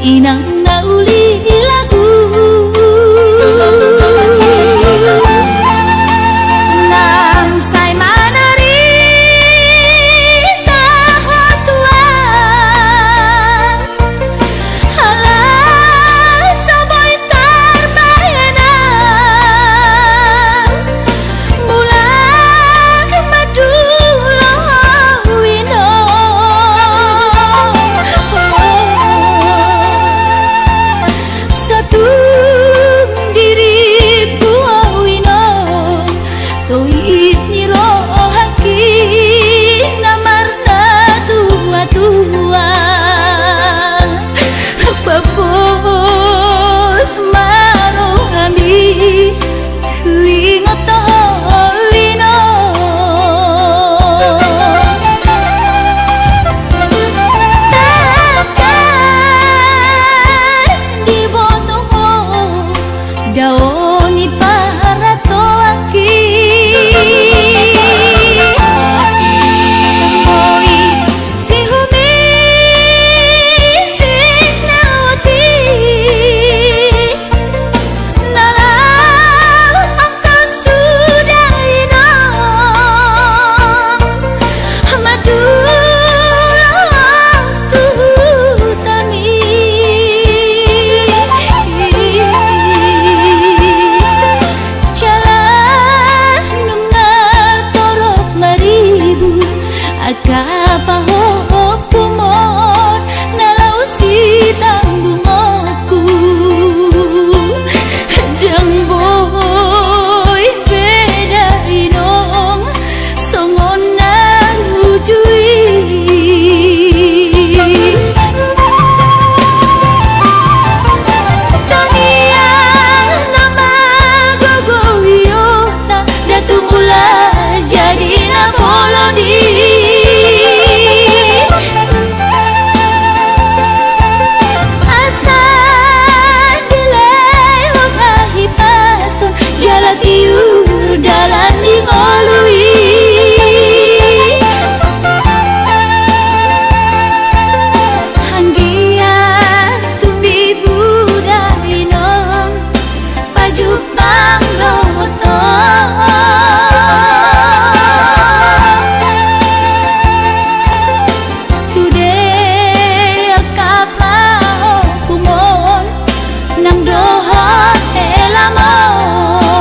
inang nauli lagu nang say manari tahotuan halah saboy tarbayanan bulan madulo wino satu diriku wino tois niro haki namarna tua-tua papos maro kami ingat wino takas di botoho daoni para toaki Oi si humi sinawati nalau angka sudah inang madulo tuhutami jalan nunga torok maribu akapahok kumon nalau si tanggungku dang boy beda inong songon nang ujui Tania nama gogo wiota datu mula jadi namolodi asan dilewat ahipason jalan tiur dalan dimolui hanggia tumbi buda inong pajuk mangloto sudah kapau kumon nang dohot elamon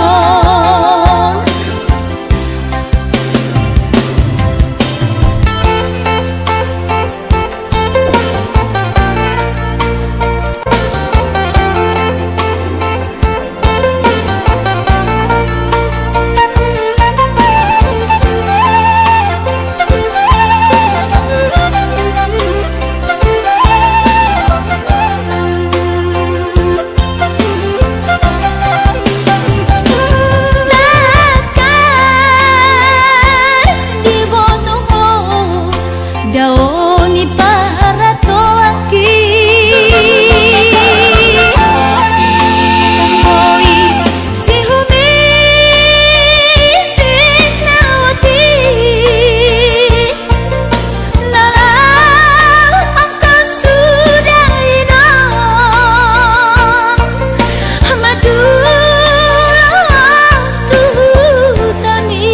takas di botoho daoni para toaki Oi si humi sinawati nalau angka sudah inang madulo tuhutami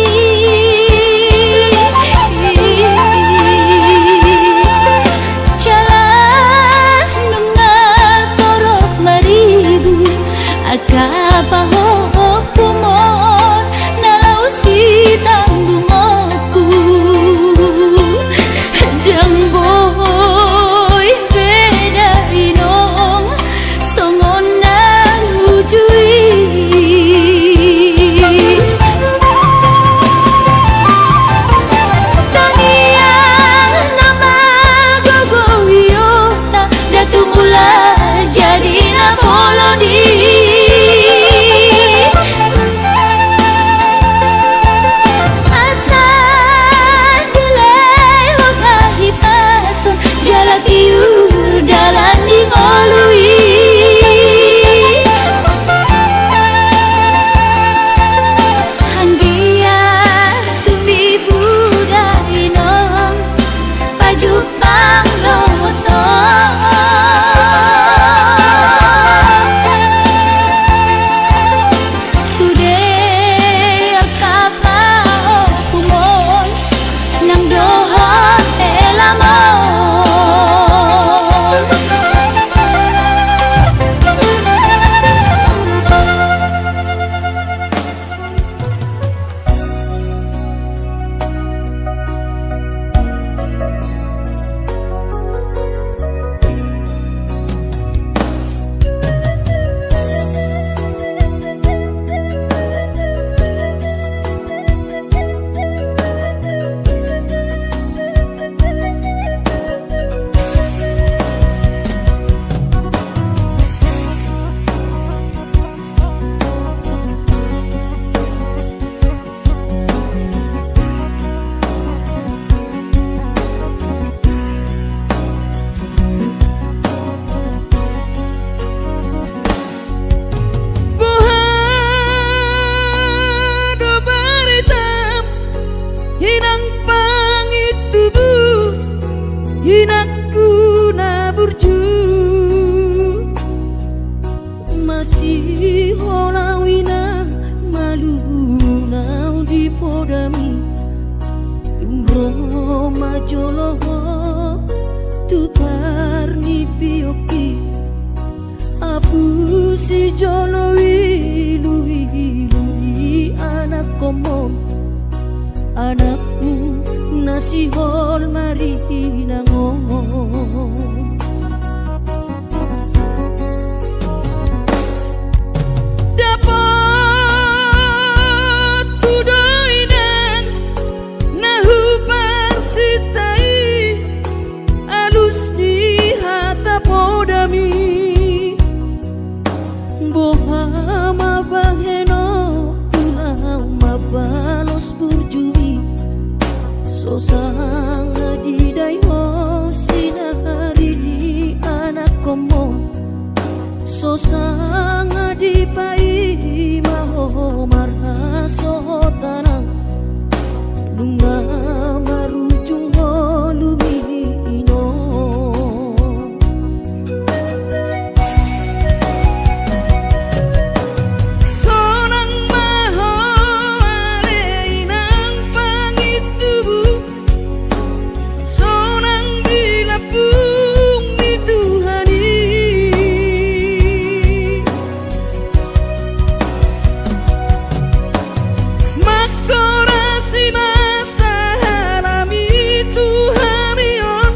anakku nasihol mari nangon. Dapat tudoi dan nahu parsitai alus di hata podami Boha mabaheno pulau mabalos burjumi sosang di dayo sinari di anak komo sosang di pai maho marha sotanang bunga marujung lumino sonang maho aleinang pangitubu sonang dilapung di Tuhani makorasi masa halami Tuhamion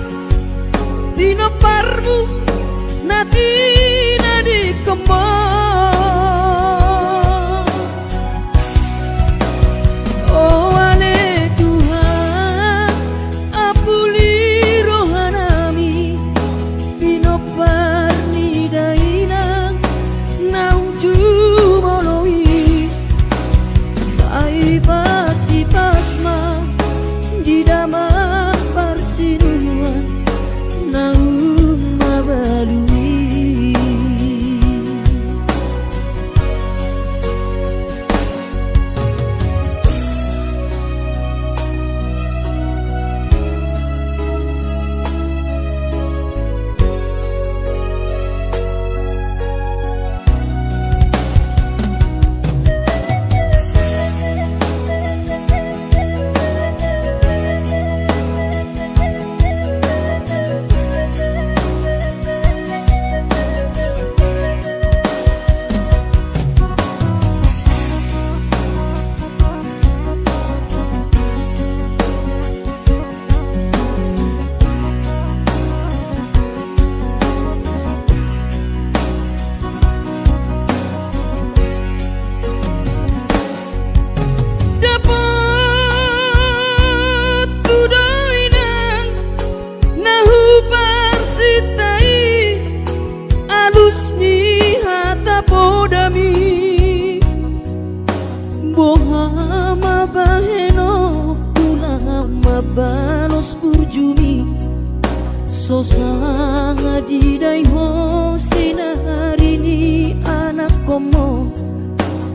dino parmu nati nadi kembang Oh ale Tuhan apuli rohanami pinoparni dainang nauju moloi sai pasi pasma di damang parsinuan naum mabalui dapat tudoi dan nahu parsitai alus ni hata podami Boha mabaheno pulau mabalos burjumi sosang di dayo sinari ni anak komo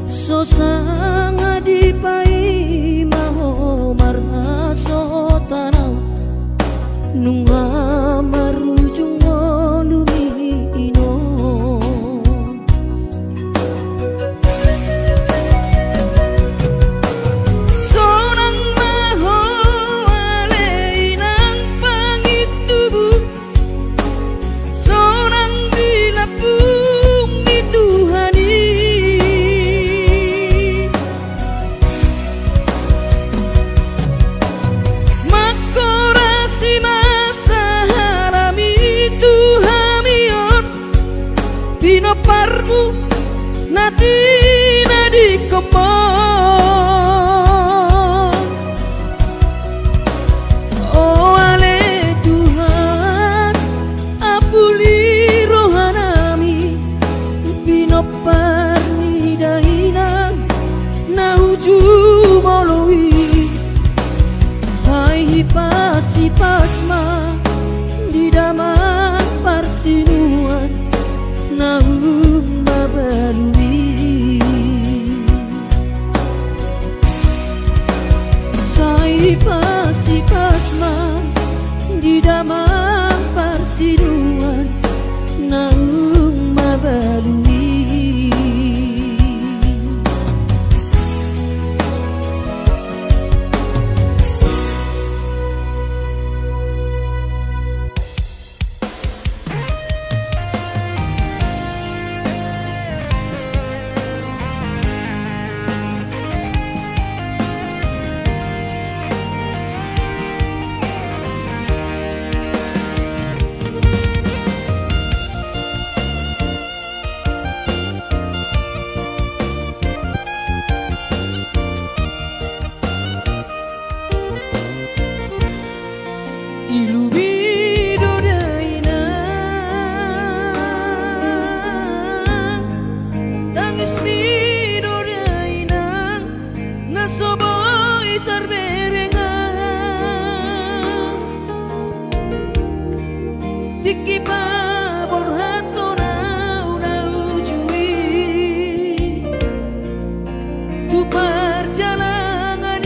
sosang di pai maho marha sotanau nunga marujung lumino sonang maho aleinang pangitubu sonang dilapung di Tuhani makorasi masa ilu bidodainan tangis bidodainan nasoboi terberengan tiki pabor hatona una ujui tu perjalanan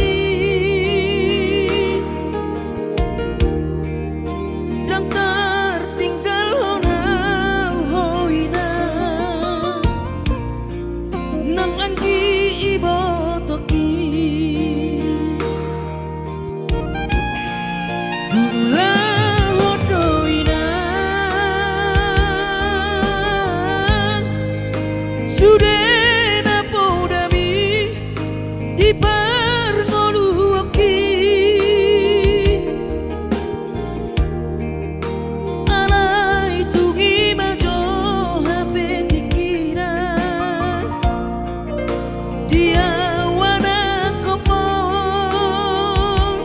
dan tertinggal honau hoina nang anggi ibo toki gula hodoina sudena podami di parngoluoki alai tungi majo hape tikiran dia wana komon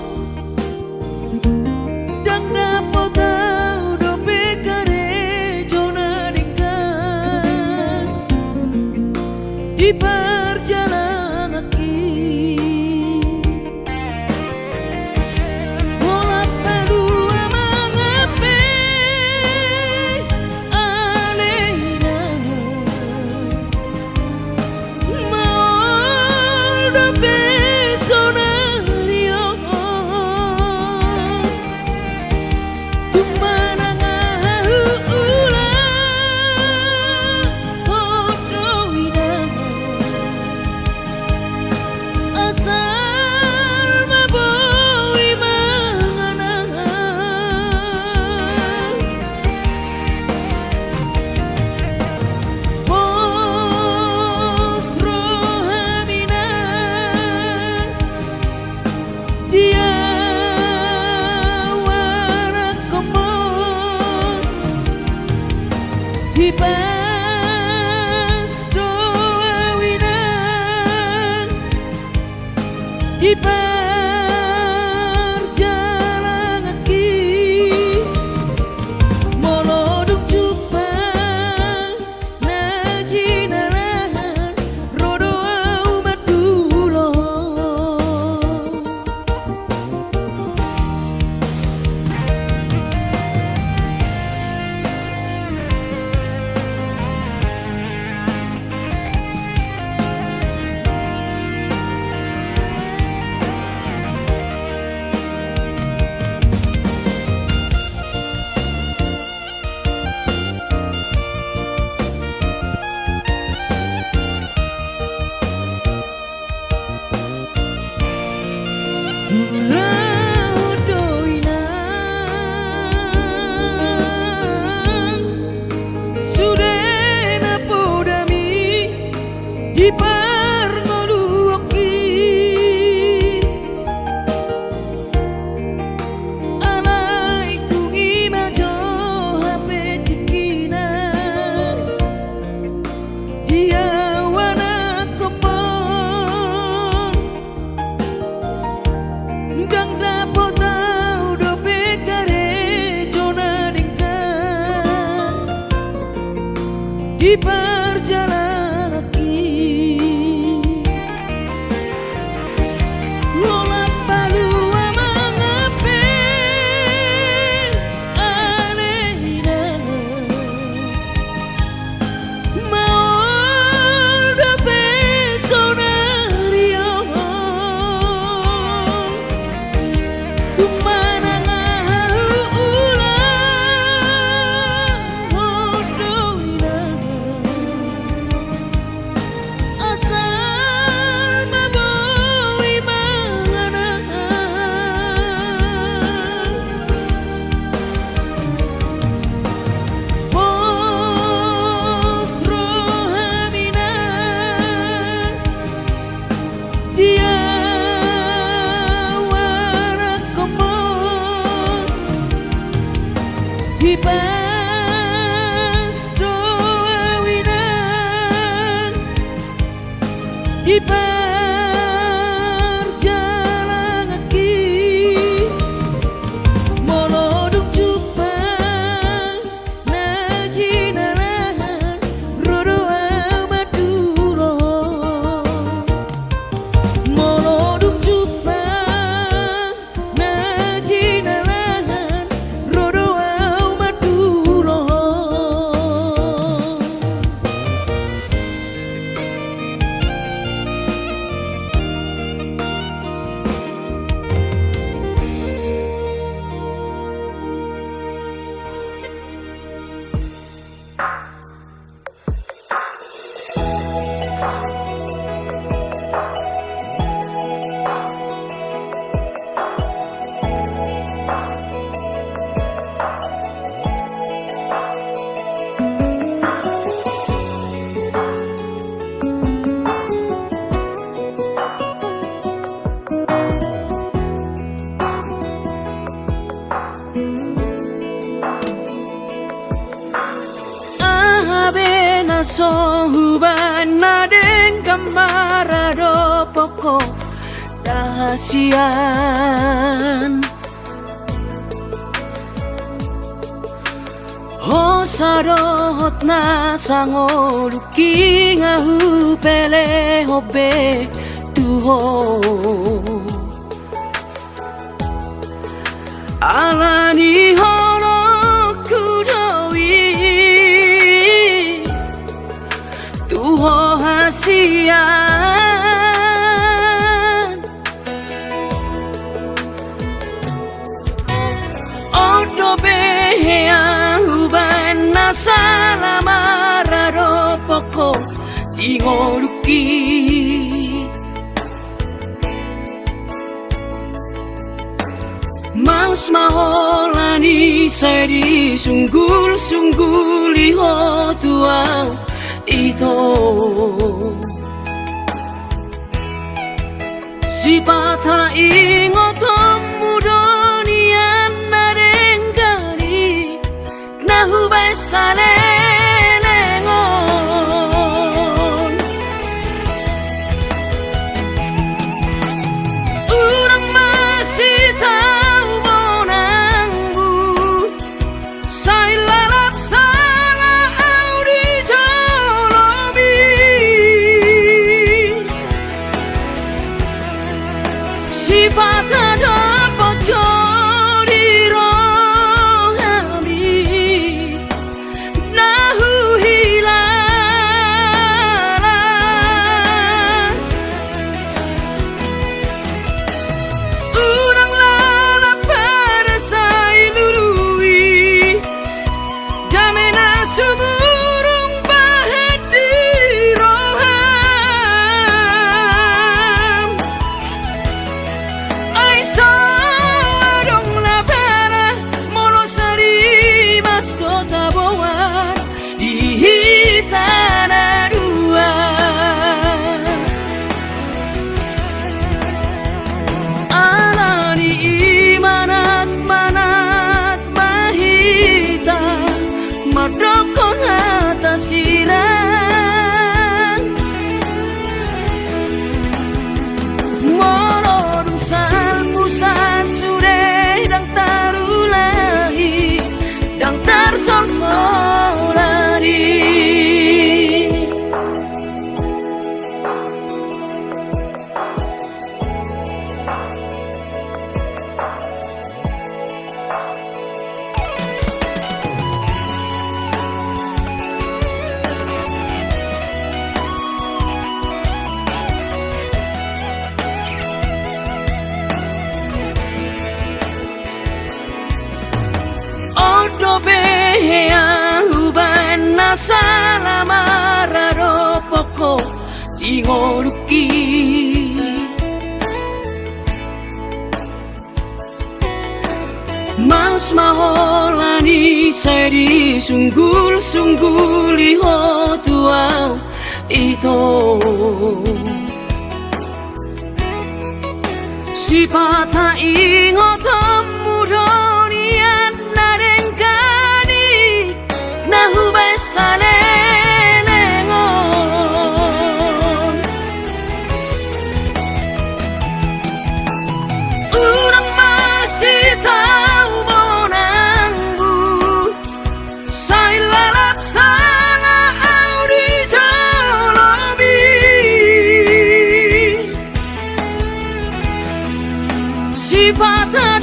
dang napo tau do pekare jona dingkan di perjalanan aki bola palu amangape aleina maol do pesonario tumanang ula hodoina asal maboi manganan pos rohamina dia wana komon hipas doawinan di perjalanan aki moloduk jupang najinaran rodo aumat dulo gula hodoinan sudena podami di parngoluoki alai tungi majo hape tikinan dia wana komon dang dapo tau do pekare jona dingkan di perjalanan aki lola palu amangape aleina maol do pesonario tumanang ula hodoina asal maboi manganan pos rohamina dia wana komon hipas doawinan di perjalanan aki moloduk Abe na sohuban na den kamarado pokok rahasian Ho sarot na sangoluki ngahu pele hobe tuho Alani hono kudowi tuho hasian Odo behea uban nasala mararo poko ingoruki Mas maholani sedi sunggul liho tuau ito Si pata ingotom mudonian narengkari Nahubay salenengon Urang masih tahu monangbu Say lalap salah audi jolomi Si pata dapat jodi rohami Nahu hilala Urang lalap pada say lului Damena suburung bahet di roham Ay sawadong la pera molosari mas kota bawah di hitana dua Alani imanat manat mahita Mardokon atas sirang Molorusal musa sure dang tarulahi Dang tarsolsolari Odo behea uban nasala mararo poko ingoruki Mas maholani sedi sunggul liho tuau ito Si pata ingotom mudonian narengkani Nahubay salenengon Urang masih tahu monangbu Say lalap salah audi jolomi Si pata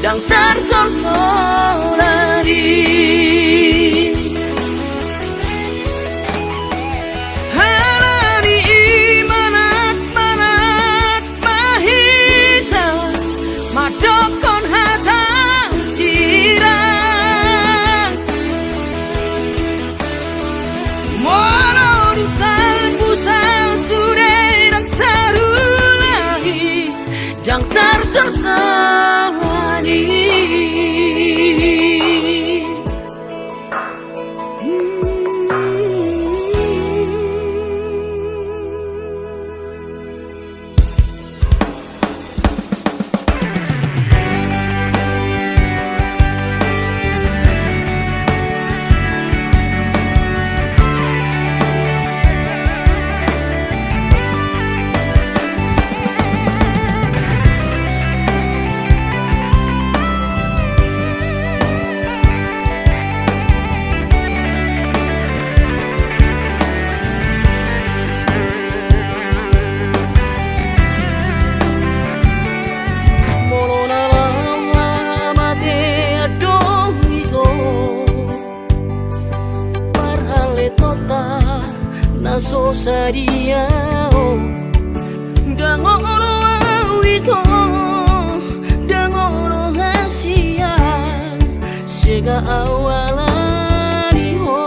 dang tersorsolari. Halari manak-manak mahita madokon hatang sirang mono dusan-busan sudah dang terulahi dang tersorsolari. So sadia dangolo awito dangolo hasia sega awalani ho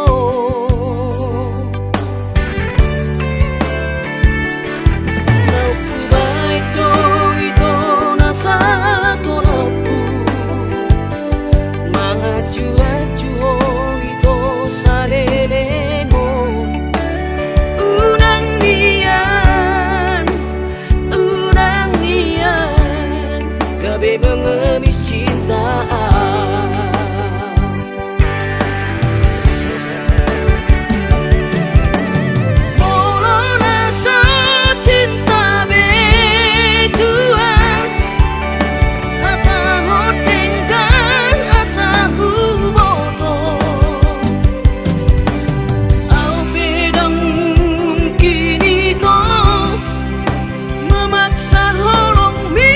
nauku baito ito nasa tolapu mangaju-aju ito salelego mengemis cinta. Molona secinta bedua Hata hodengkan asa huboto Au bedang mungkin itu memaksa holong mi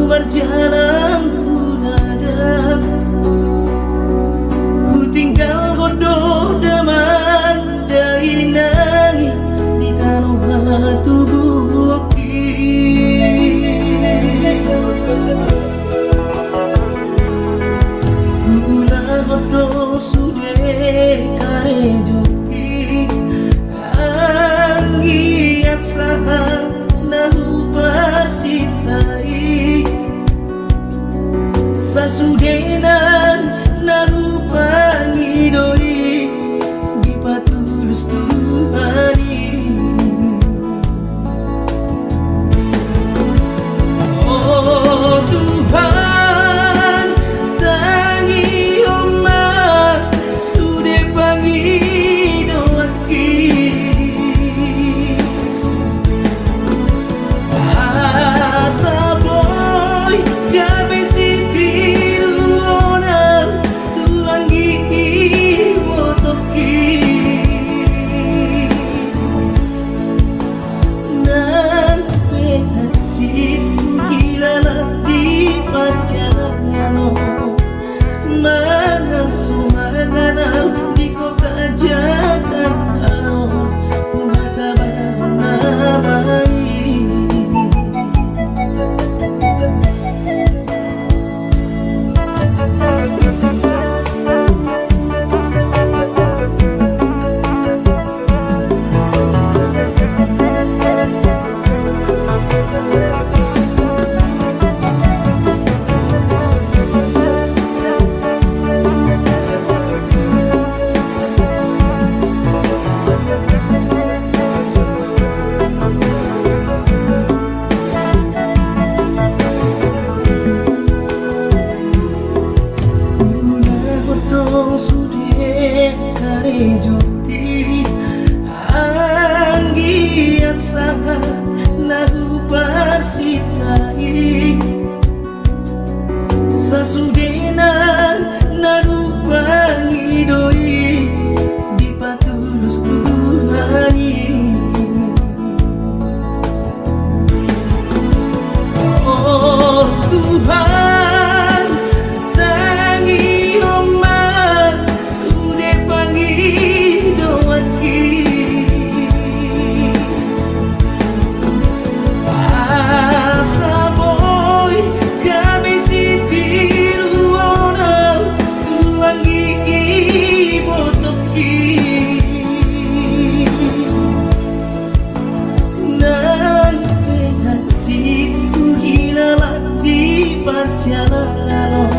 berjalan tuladang, ku tinggal godoh daman dari nangi di tanah tubuh gula godoh sude kare joki anggiat saha nahu persitai sasudenan nahu pangidoi di patulus Tuhani. Oh Tuhan tangi omah sude pangidoaki asa boy gabe sitiru onam tuangi motoki nan penatiku hilang di perjalanan mana sumanganam di kota Jakarta masa namai joki anggiat saha nahu persitai sasudenan nahu pangidoi di patulus Tuhani. Oh Tuhan tangi omah sude pangidoaki asa boy gabe sitiru onam tuangi botoki nan penatiku hilang di perjalanan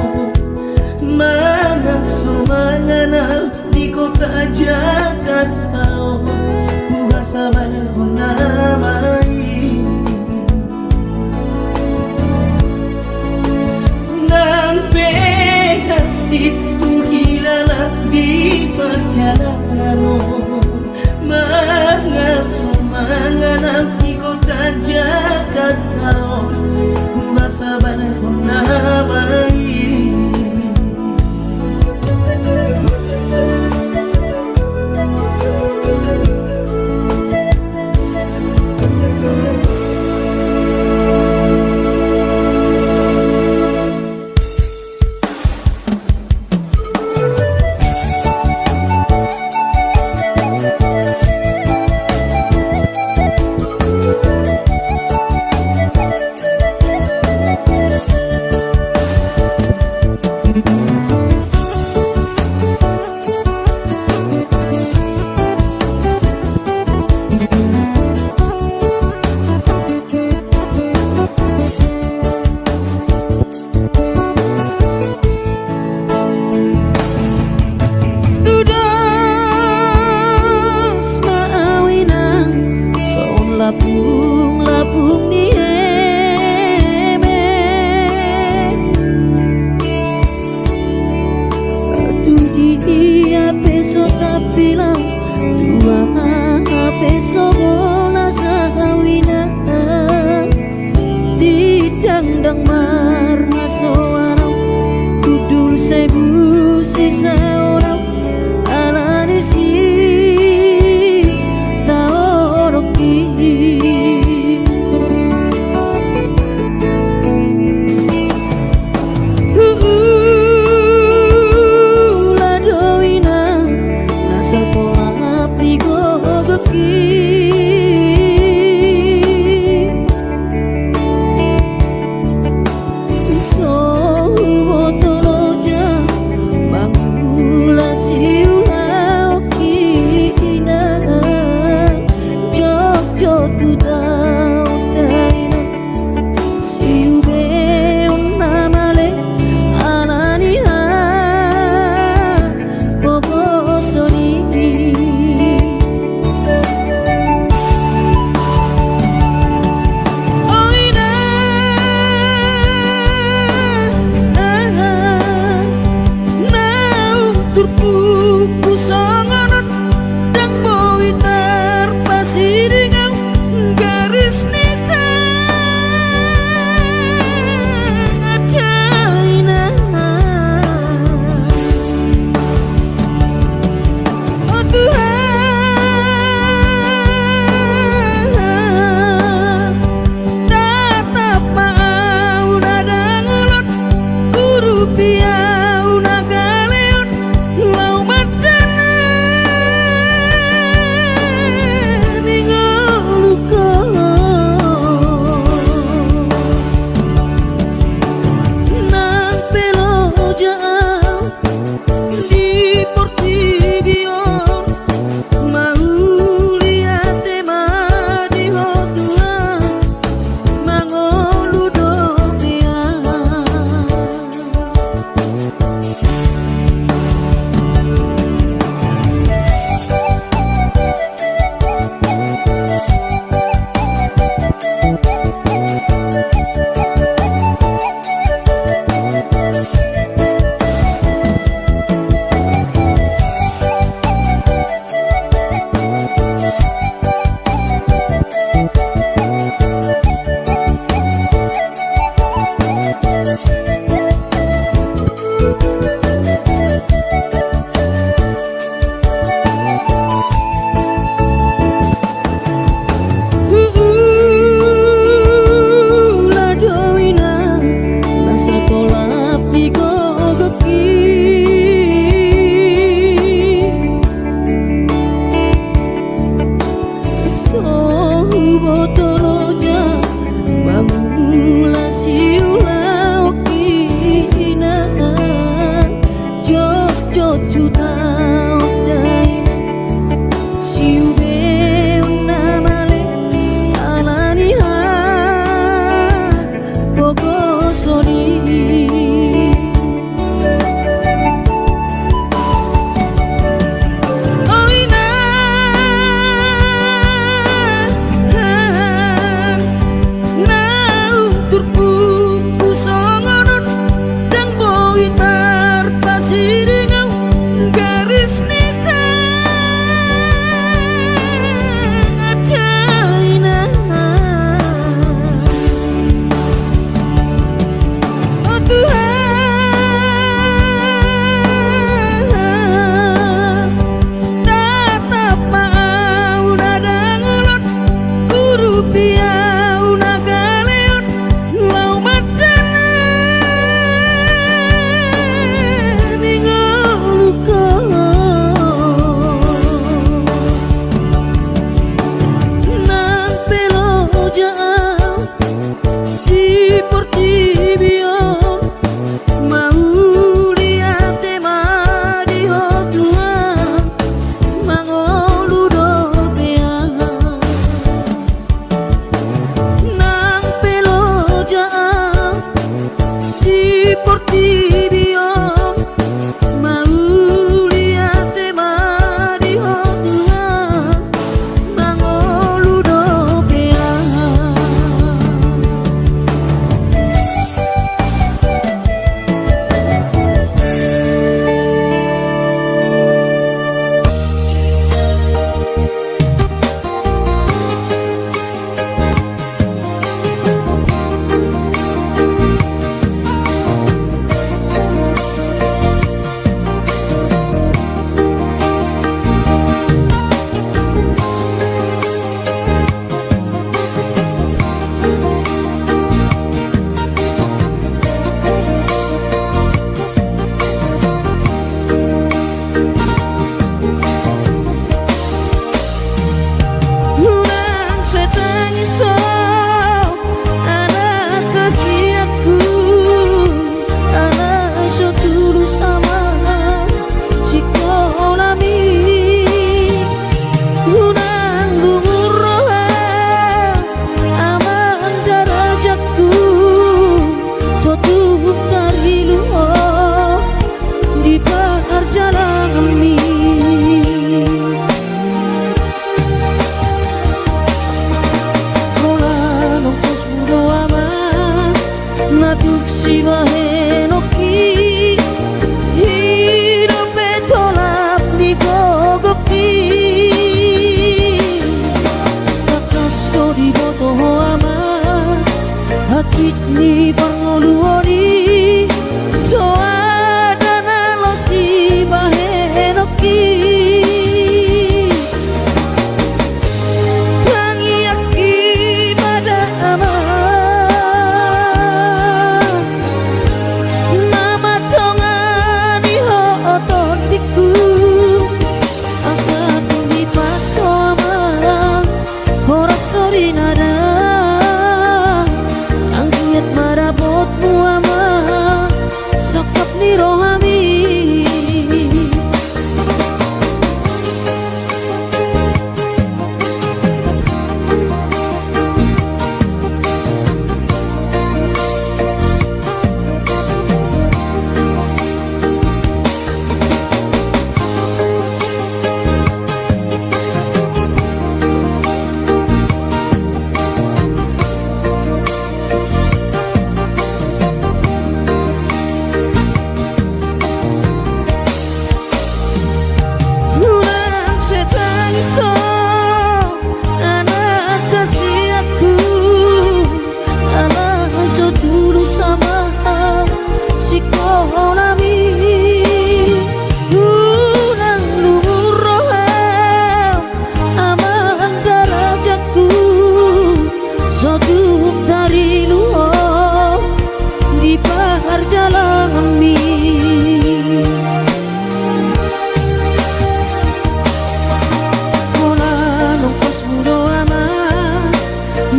mana sumanganam di kota Jakarta kuasa namai nan penatiku hilang di perjalanan mana sumanganam di kota Jakarta kuasa namai. Lapung ni eme tu dia peso tapilang tua peso bola sahawina di dangdang marha soarau kudul sebu sisa orang ala disi taoroki tu tau daina siu be una male alani ha bobo soni oina nau turpu kusanganan dan boi terpasi dengan garis nikah Daina oh Tuhan tatap mau nadang ulun guru piau nagaleon lau madana ningoluko nang pelo jauh di Portibion mau lihat tema di hotuan mangolu dokean Ladoina nasa kolap di gogeki sohu botoloja bangula siula okina jok juta daina siu be una male alani ha bogo soni oina boto ama hati ni pangoluori soadana lo si bahenoki tangi aki pada ama nama tongani ho otondiku asa tumi paso ama ora sori nada angkiat marabotmu ama sokap ni rohami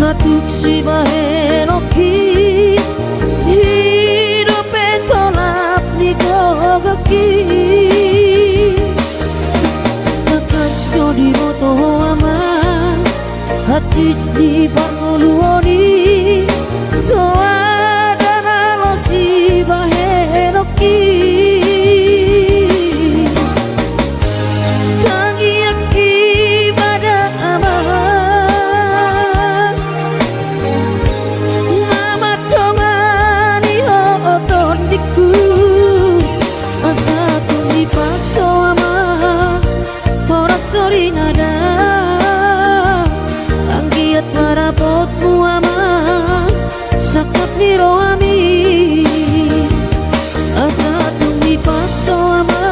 natuk si bahenoki hidup pentolap ni kogaki atas ko di boto ama hati di pangoluoni soadana lo si bahenoki tangi aki pada ama sorry nada anggiat marabotmu ama sakap ni rohami asa tumi paso ama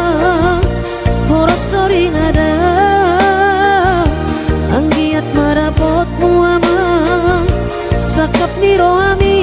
ora sorry nada anggiat marabotmu ama sakap ni rohami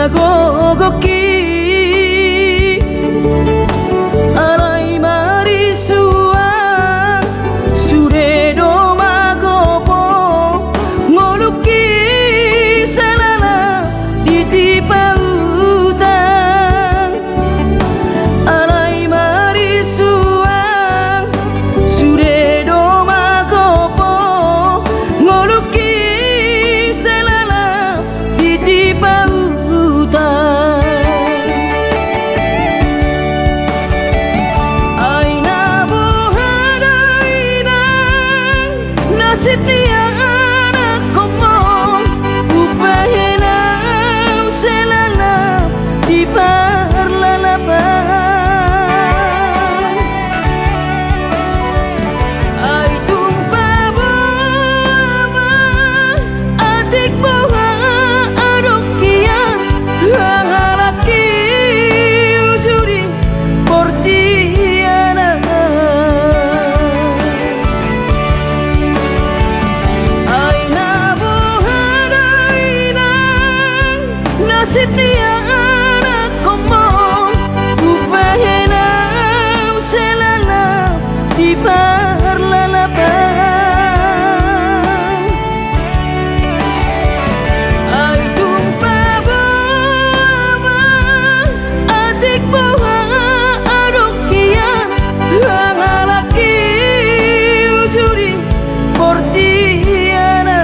gogoki alai marisua suredo magopo ngoluki salala ditipa utang alai marisua suredo magopo ngoluki salala ditipa nasib dia anak komong upahena selana di parlalaban ai tumpah bawa adik bawa adokian hangalaki ujuri portiana nasib dia anak komong upahena selana di parlalaban ai tumpah bawa adik bawa adokian hangalaki ujuri portiana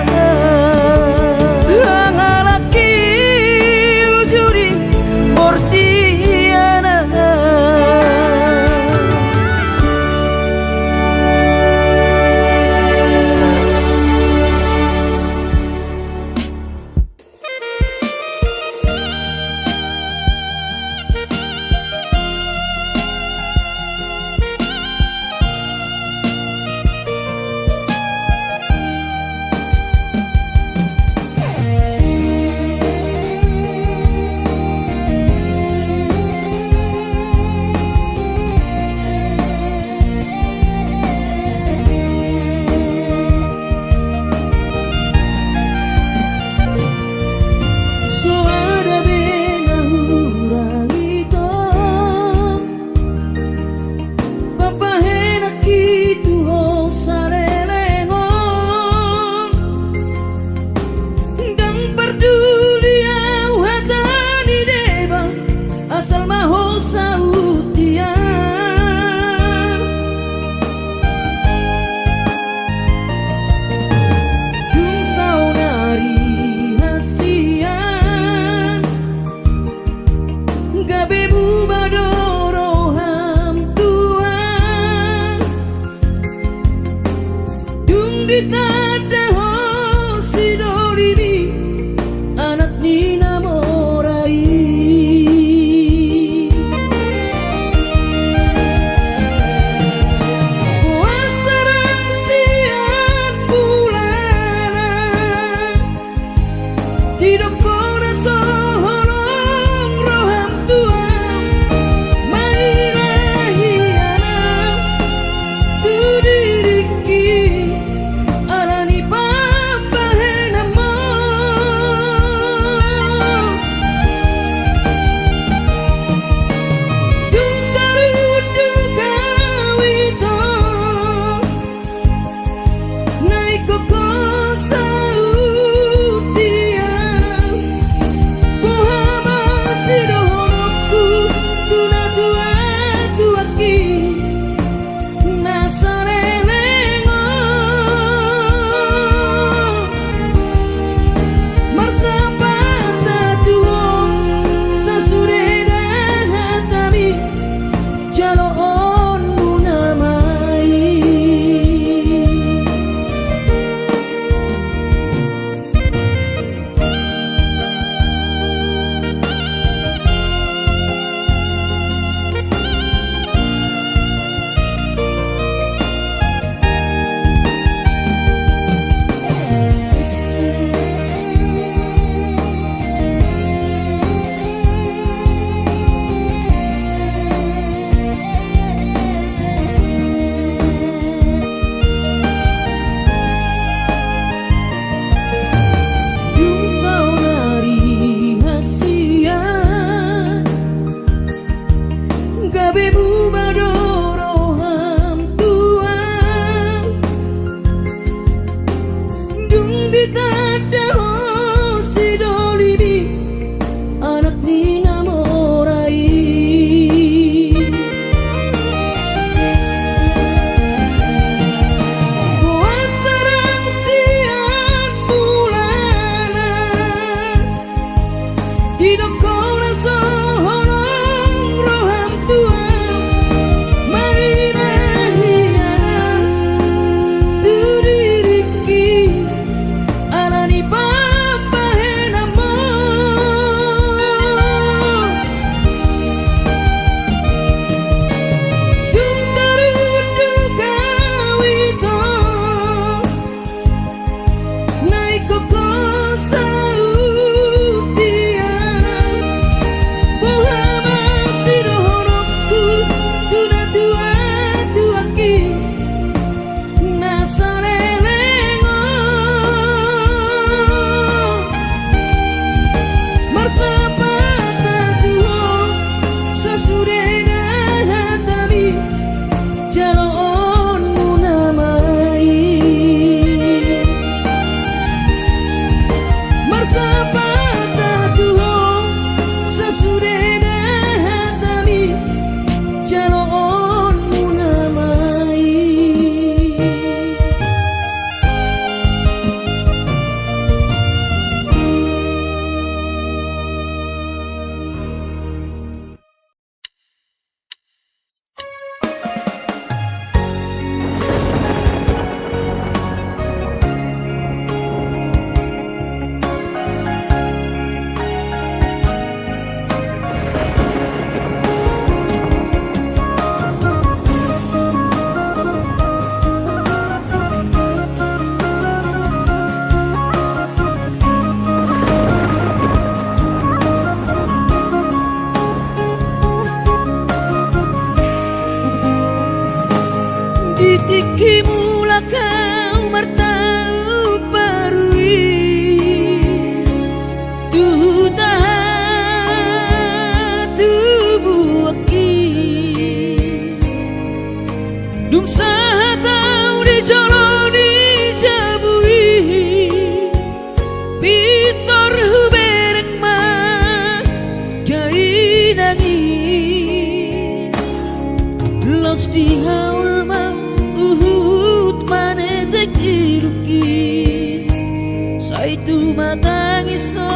tumatang iso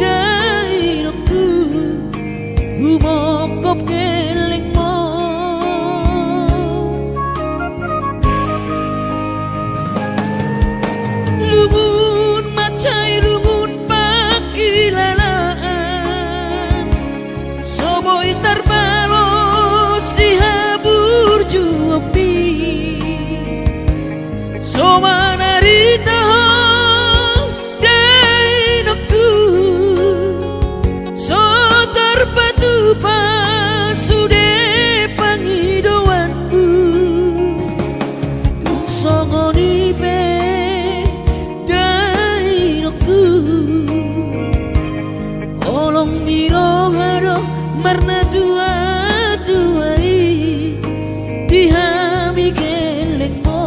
dainoku umokop keling mo lungun macai lungun pakilalaan soboi terbalos dihabur juapi somanarita dainoku so terpatu pasude pangidoanku tuk songoni pe dainoku olong dirohado marna dua duai dihami keleng mo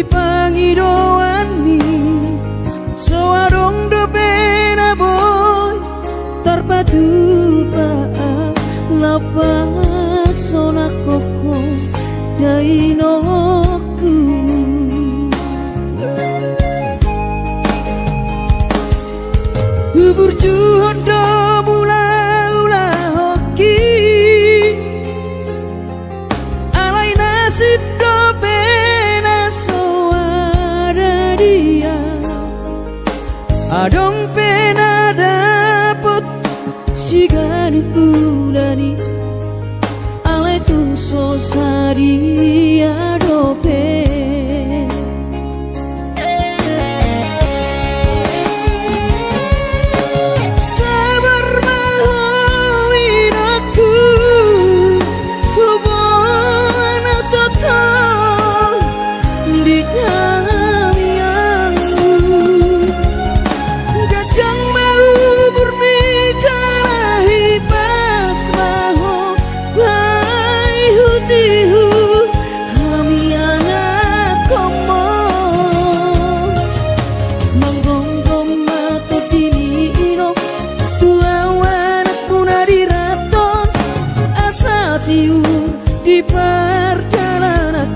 pangidoani soarong do pena boy tarpatu pa lapas sona koko dainoku Bubur juhondo mula-ula hoki alai nasib do pena so ada dia adong pena dapet si gadu ulani alai tung so sari adope di perjalanan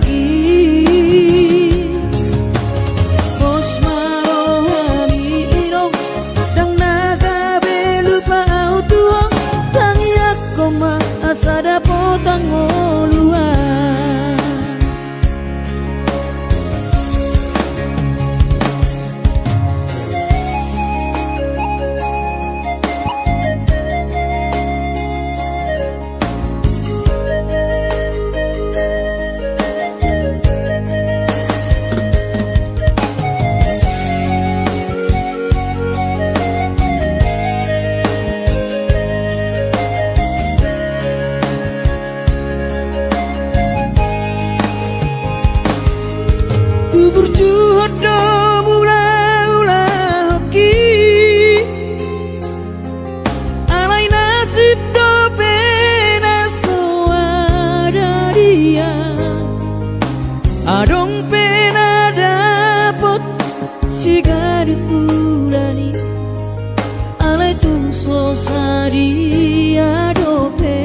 Bos marohani irong dang naga belupa auto tangiak koma asada potang oluan berjuhodo mula-ula hoki alai nasib do pena so ada dia adong pena dapet si gadu ulani alai tung so sari adope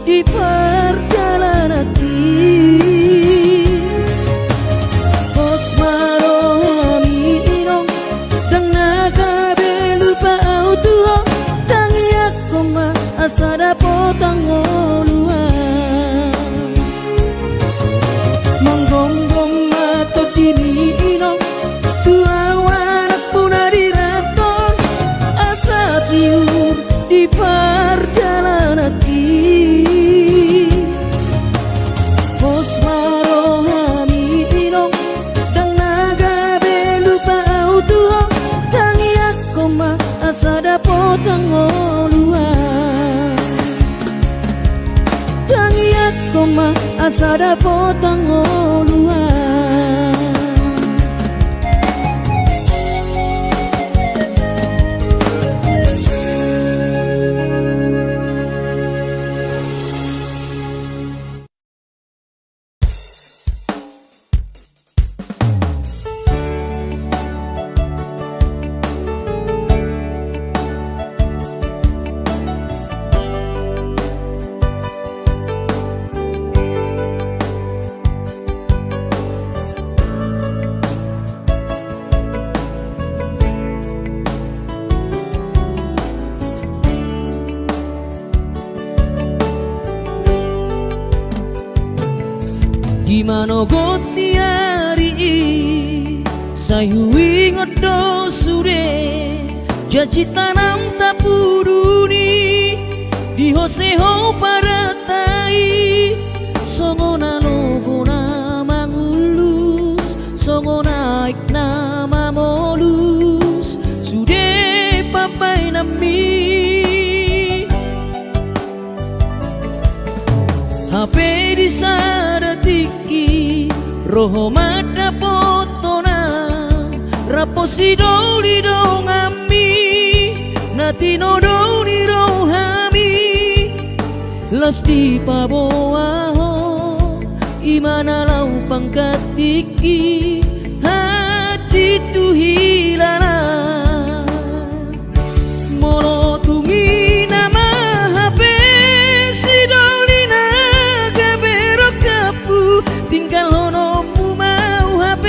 di perjalanan Bos marohani irong dang naga belupa auto tangiak koma asada potang oluan manggonggong mato dini irong tua wanak puna diraton asa tiur di perjalanan Bos marohani irong dang naga belupa auto tangiak koma asada potang oluan tangiak koma asada potang oluan Gimana got niari Sayu ingat do sure janji tanam tak puduni di hoseho pada tai songona logona mangulus songona ik nama molus sude papai nami HP di sadatiki roho mata potona raposi doli do ngami natino doli rohami lasti paboaho imana lau pangkat iki hati tu hilala molo tungi nama HP si doli naga berokapu tinggal honomu mau HP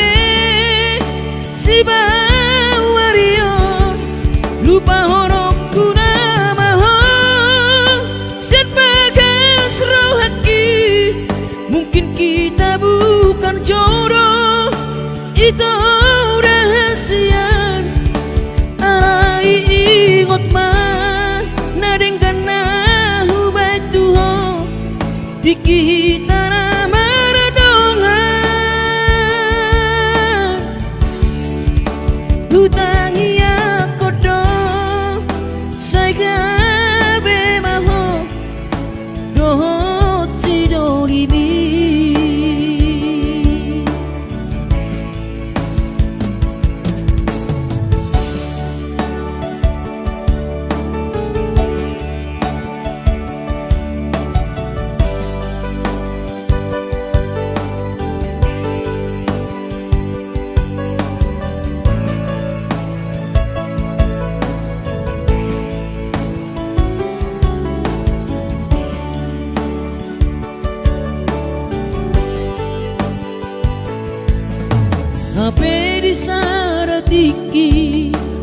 si bawarion lupa honokku nama ho sen bagas rohaki mungkin kita bukan jodoh itu rahasian arai ingot mah nadengkan nahu batuho dikita nama radongan hutangi aku do saya gabe maho dohot si dolibi HP di saratiki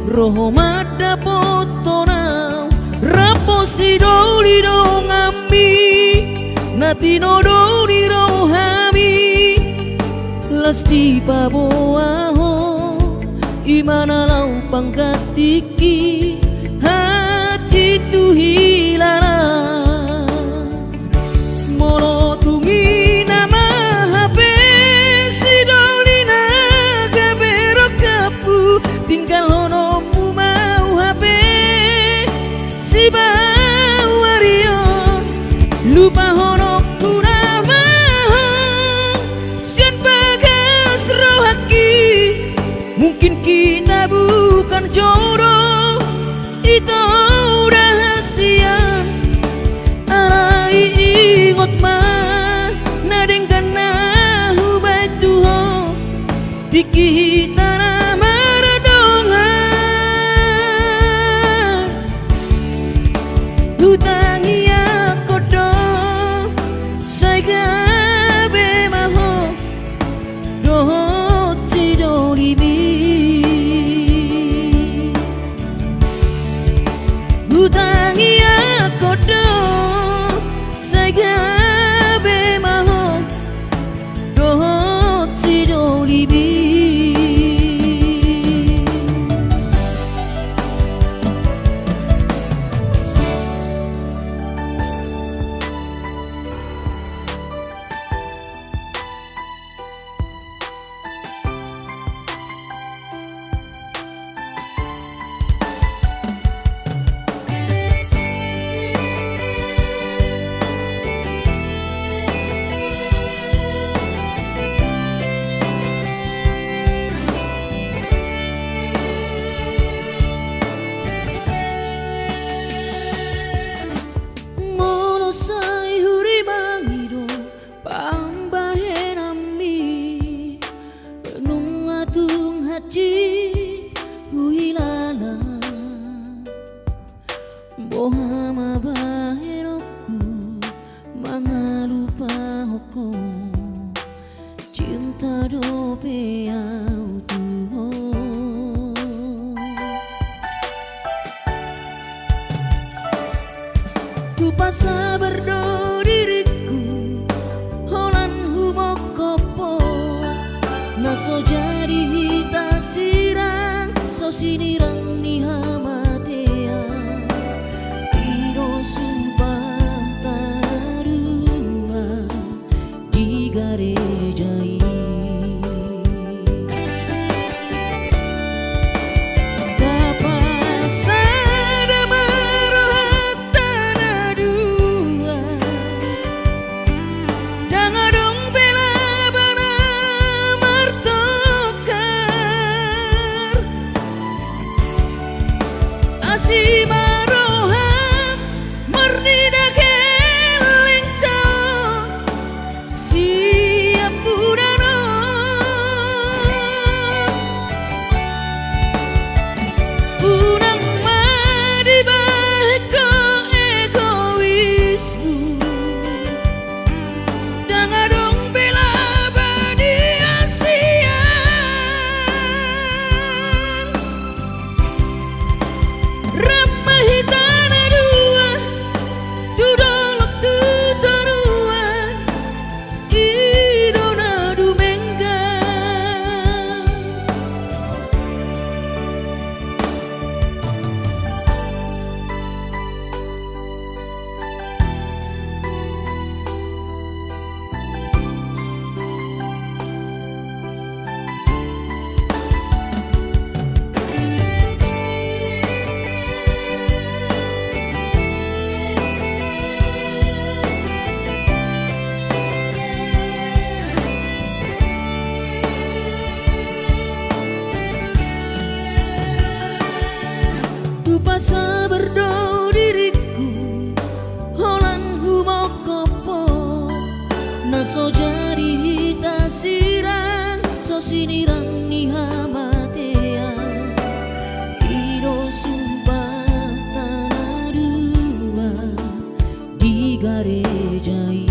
roho mata potona raposi doli do ngami natino doli rohami lasti paboaho imana lau pangkat iki hati tu hilala molo tungi nama HP si doli naga berokapu tinggal honomu mau HP si bawarion lupa honokku nama sian bagas rohaki mungkin kita bukan jodoh itu rahasian arai ingot mah nadengkan nahu batuho dikita nama radongan hutangi aku do saya gabe maho dohot si dolibi hutangi aku do saya gabe maho dohot si dolibi Bohama baheroku mangalupa hoko cinta dope autuho ku pasa berdo diriku holan humokopo nas so jadi hita sirang so sinirang ni hamatea iro sumpah tarua di garejai Pasa berdo diriku holan humokopo na so jadi hita sirang so sinirang ni hamatea iro sumpah tanah dua di garejai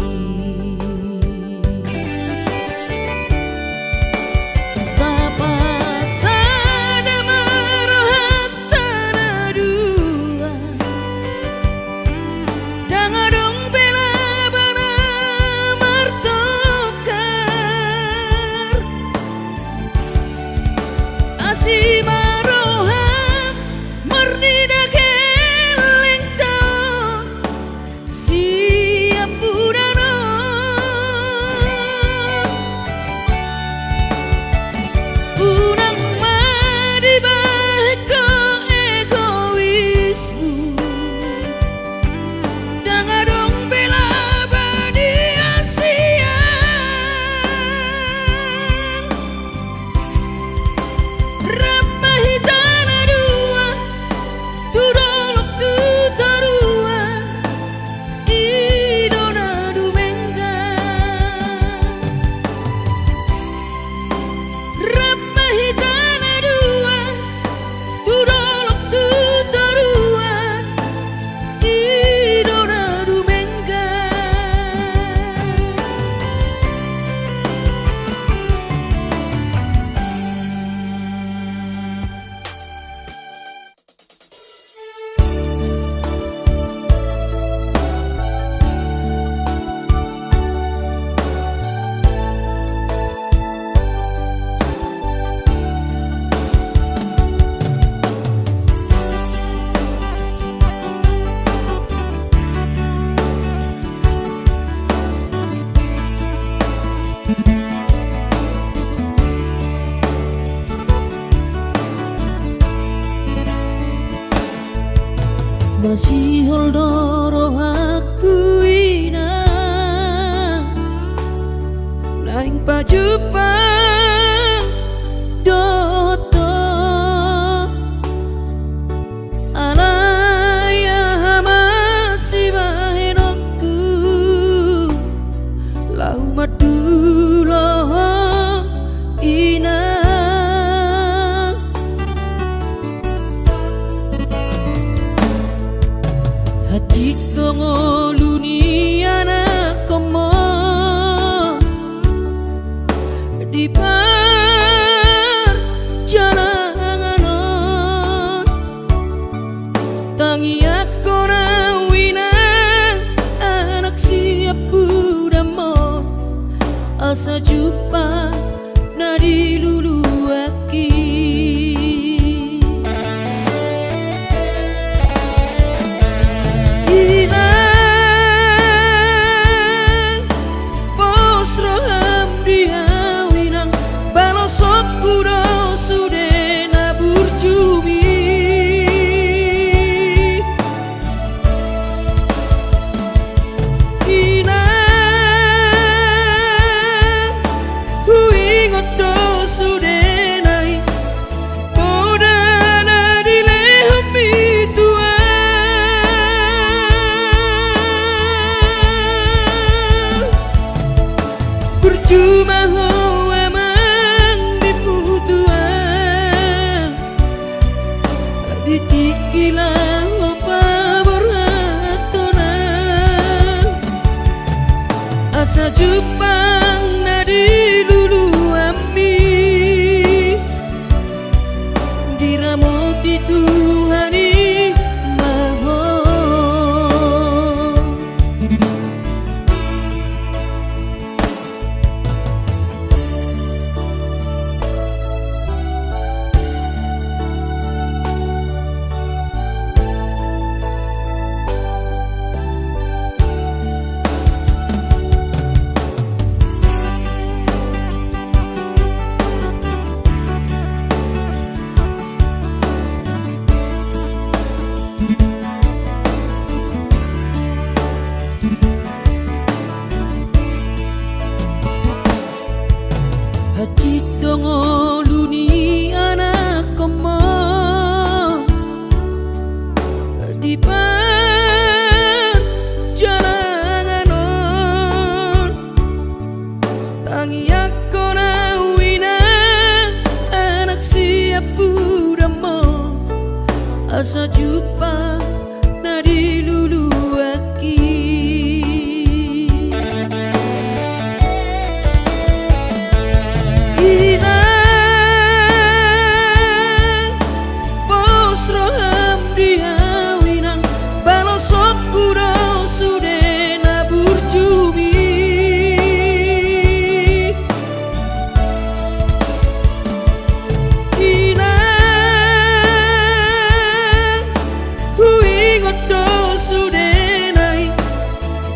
masih holdoro aku ina laing pajupang doto alaya masih bahenokku lau madulo ina hati kongo luniana komo di perjalanan tangi aku rawinang anak siap budamon asa jumpa nadi diluluaki. Inang posro hamdia winang balosok kudo sude nabur jumi. Inang huingot do sude nai podana dilehmi tua. Percuma ho emang diputuan ditikilah lopa beratona asa Jepang nadi lulu ami diramoti Tuhani maho. Hati dongo luni anak komo di perjalanan tangi aku nawina anak siap budamo asa jumpa nadi lulu aki. Inang posro hamdia winang balosok kudo sude nabur jumi. Inang huingot do sude nai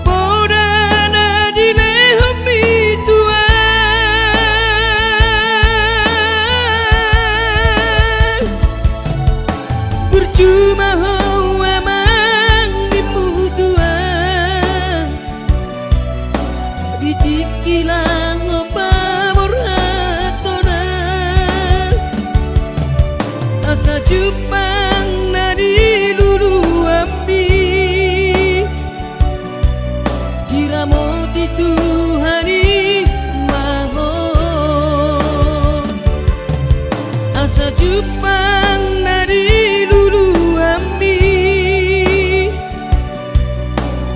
podana dilehmi tua. Percuma ho emang diputuan ditikilah lopa beratona asa Jepang nadi lulu ami diramoti Tuhani maho asa Jepang nadi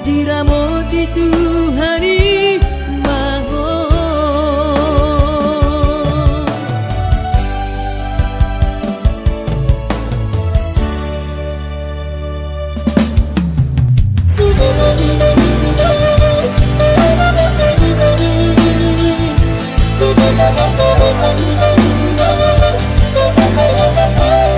diramoti Tuhani maho. Thank you.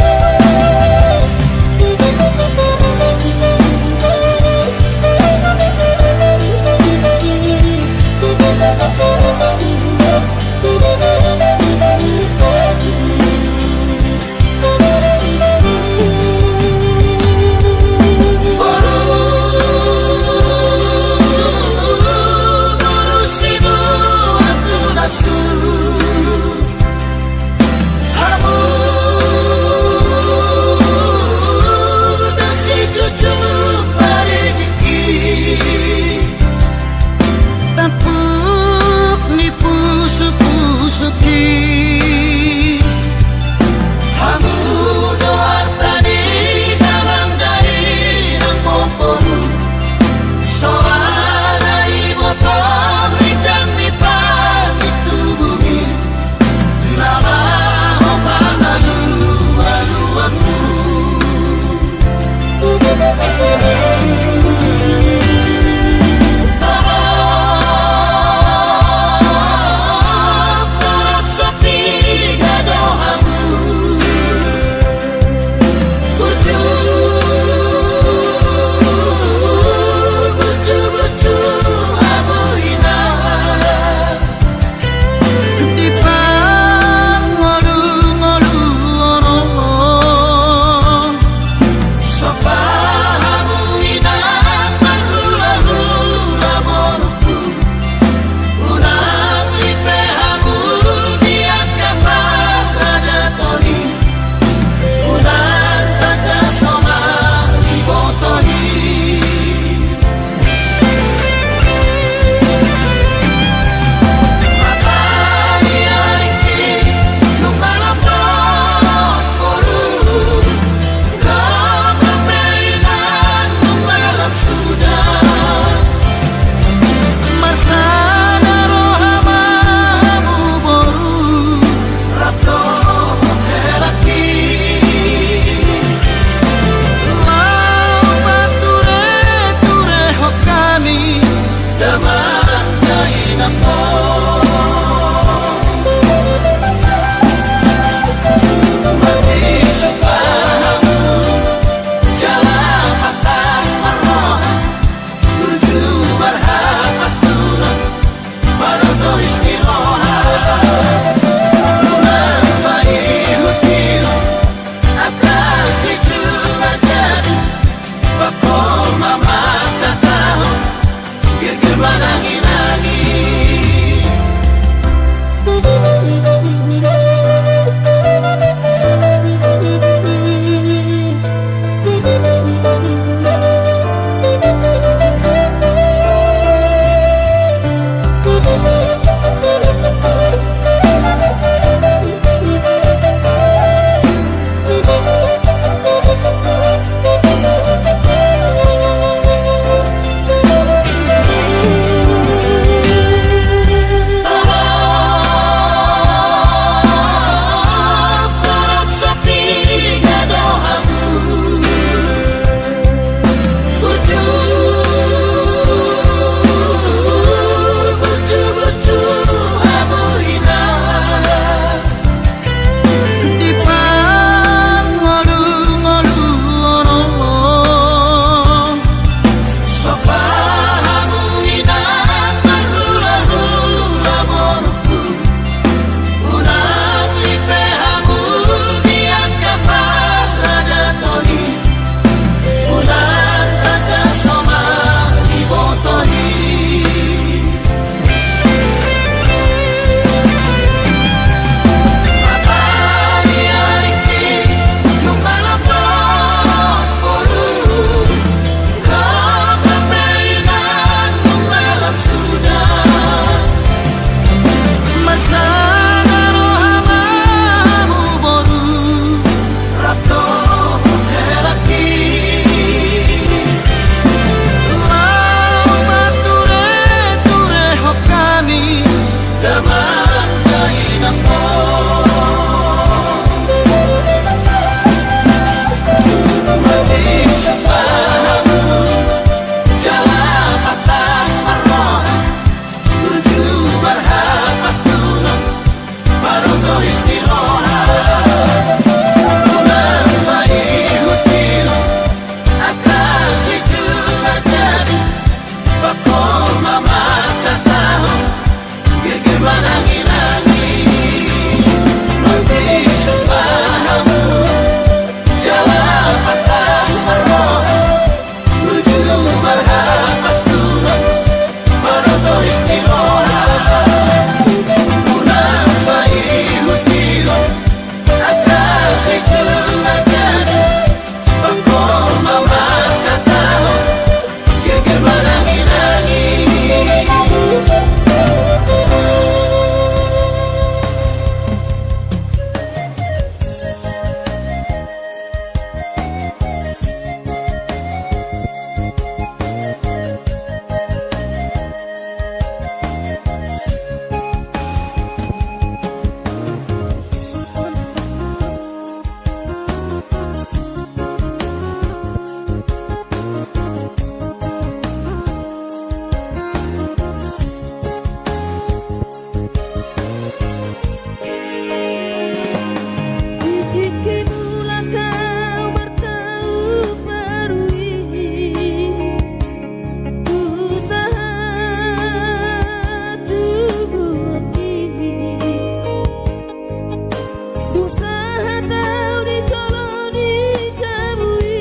usaha tau dicoloni jabui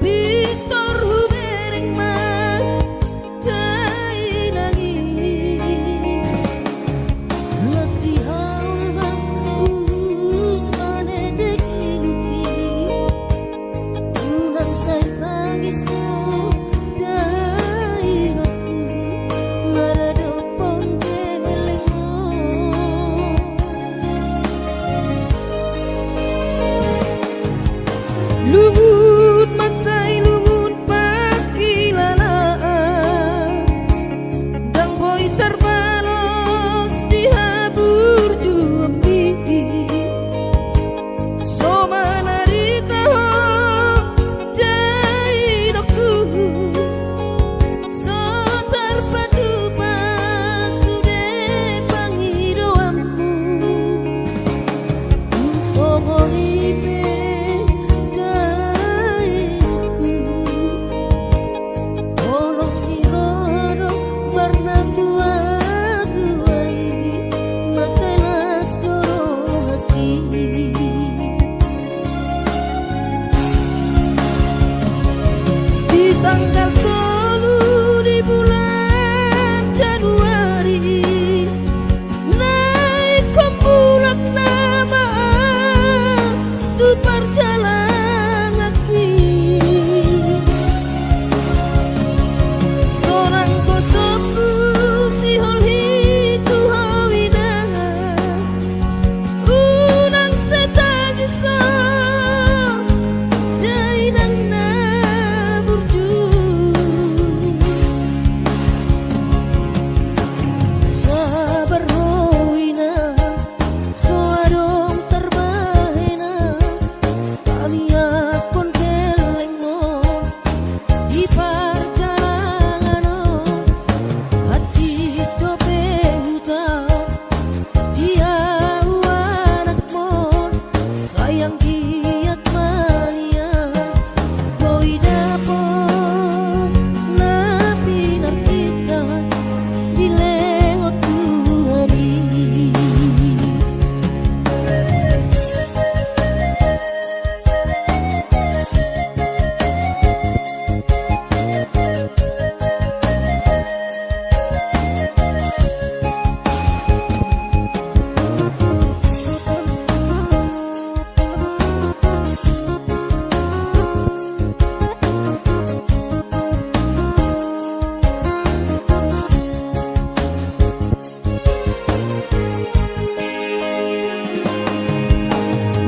Victor hubereng mah dai nangi las di haul bang mane tekiluki unang say pangiso dai notu maradopon kelemo luhut matsai luhut pakilalaan dang boy terbalos dihabur juambi soma narita ho dai dokku so terpadu pasude pangidoamu somo ipe tanggal 10 di bulan Januari naik kembulak nama tu perjalanan aki seorang kosoku si holhi tu hawina unang setagi so dai nang na burju sabar hoina soadong terbahena kaliat pun kelengmo di perjalanan hati dope hutau dia anakmu sayang kiat mania boy dapon napi narsita di lewat hari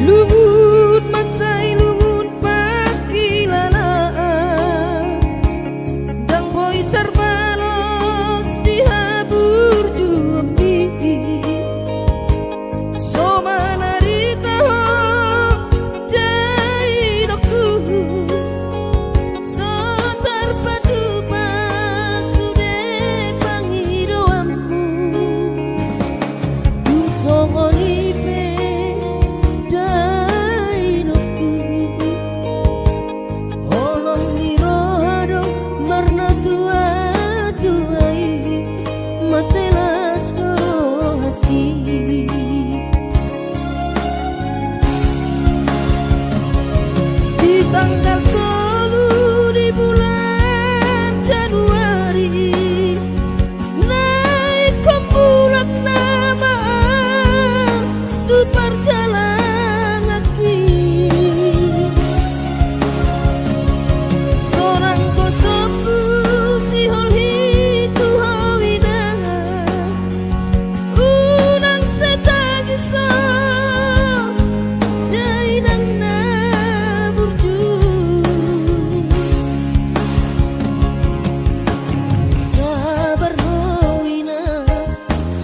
luhut matsai luhut pakilalaan dang boy terbalos dihabur juambi soma narita ho dai dokku so terpadu pasude pangidoamu dung songonipe dai nokku olong nirohado marna tua tuai maselas doro hati di tanggal 10 di bulan Januari naik kembulak nama tu perjalanan aki seorang kosoku si holhi tu hawina unang setagi so dai nang na burju sabar hoina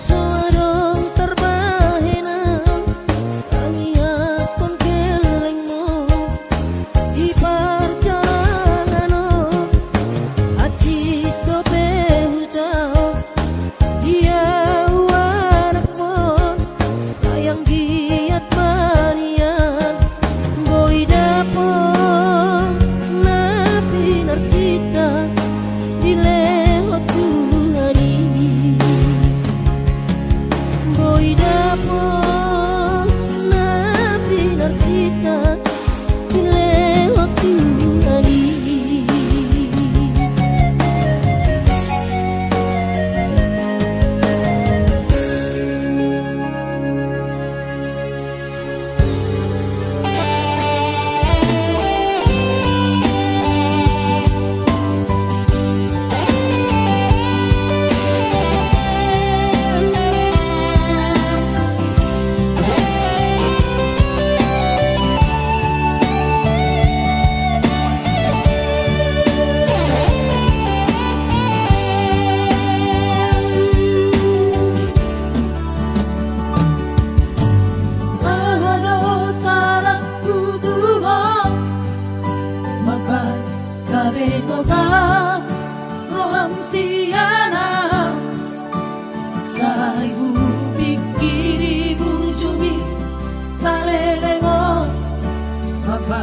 soadong terbahena kaliat pun kelengmo di perjalanan hati dope hutau dia anakmu sayang giat manian boy dapon napi narsita di lewat hari boy dapon roham siana sai bikiri bujumi salelengot apa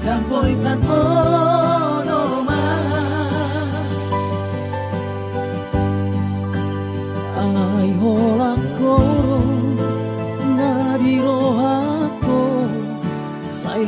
gampoikan onoma ai holang koro nadi rohako sai